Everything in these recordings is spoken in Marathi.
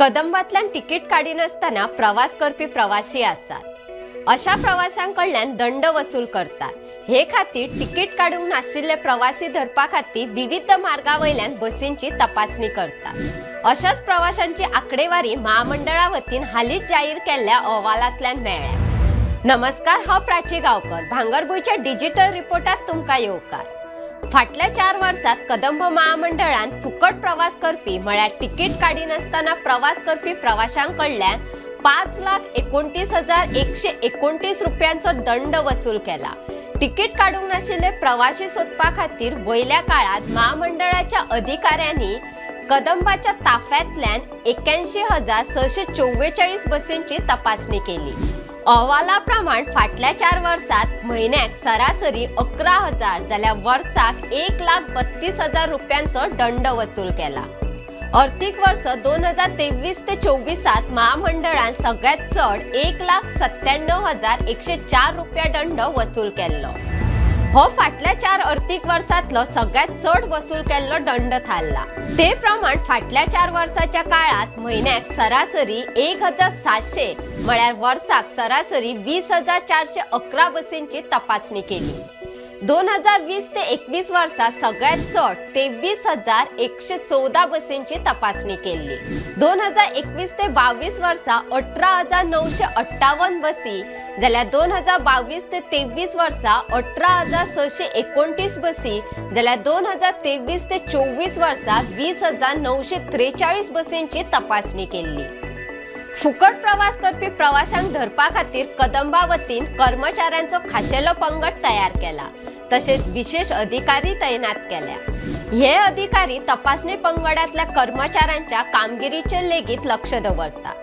कदंबातल्यान तिकीट काढी नसताना प्रवास करपी प्रवासी असतात. अशा प्रवाशांकडल्यान दंड वसूल करतात. हे खातीर तिकीट काढूंक नाशिल्ले प्रवासी धरपा खातीर विविध मार्गावयल्यान बसींची तपासणी करतात. अशाच प्रवाशांची आकडेवारी महामंडळा वतीन हालींच जाहीर केल्ल्या अहवालांतल्यान मेळ्ळ्या. नमस्कार, हांव प्राची गांवकर. भांगरभूंयच्या डिजिटल रिपोर्टात तुमकां येवकार. फाटल्या 4 वर्षांत कदंब महामंडळान फुकट प्रवास करपी म्हळ्यार तिकीट काढी नसताना प्रवास करपी प्रवाशांकडल्यान 5,29,129 रुपयांचो दंड वसूल केला. तिकीट काढूंक नाशिल्ले प्रवासी सोदपा खातीर वयल्या काळात महामंडळाच्या अधिकाऱ्यांनी कदंबाच्या ताफ्यांतल्यान 81,644 बसींची तपासणी केली. अहवाला प्रमाण फाटल्या 4 वर्षांत म्हयन्याक सरासरी 11,000 जाल्यार वर्साक 1,32,000 रुपयांचो दंड वसूल केला. आर्थीक वर्स 2023 ते 24 महामंडळान सगळ्यात चड 1,97,104 रुपया दंड वसूल केल्लो. हो फाटल्या 4 आर्थीक वर्षांतलो सगळ्यात चड वसूल केल्लो दंड थारला. ते प्रमाण फाटल्या 4 वर्षाच्या काळात म्हयन्याक सरासरी 1,700 म्हळ्यार वर्साक सरासरी 20,411 बसींची तपासणी केली. 2020 ते 21 वर्सा सगळ्यात चड 23,114 बसींची तपासणी केली. 2021 ते 22 वर्सा 18,958 बसी जाल्यार 2022 ते 23 वर्सा 18,629 बसी जाल्यार 2023 ते 24 वर्सा 20,943 बसींची तपासणी केली. फुकट प्रवास करपी प्रवाशांक धरपा खातीर कदंबा वतीन कर्मचाऱ्यांचो खाशेलो पंगड तयार केला. तसेच विशेष अधिकारी तैनात केल्या. हे अधिकारी तपासणी पंगडातल्या कर्मचाऱ्यांच्या कामगिरीचेर लेगीत लक्ष दवरतात.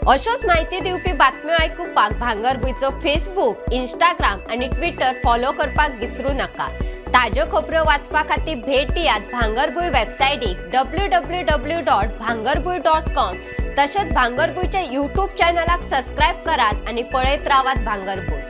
अशोच माहिती दिवपी बातम्यो आयकुपाक भांगरभूंयचो फेसबुक, इंस्टाग्राम आणि ट्विटर फॉलो करपाक विसरू नका. ताज्यो खबरो वाचपा खातीर भेट दियात भांगरभूंय वेबसायटीक www.bhangarbuy.com. तशेंच भांगरभूंयच्या यूट्यूब चॅनलाक सबस्क्रायब करात आणि पळयत रावात भांगरभूंय.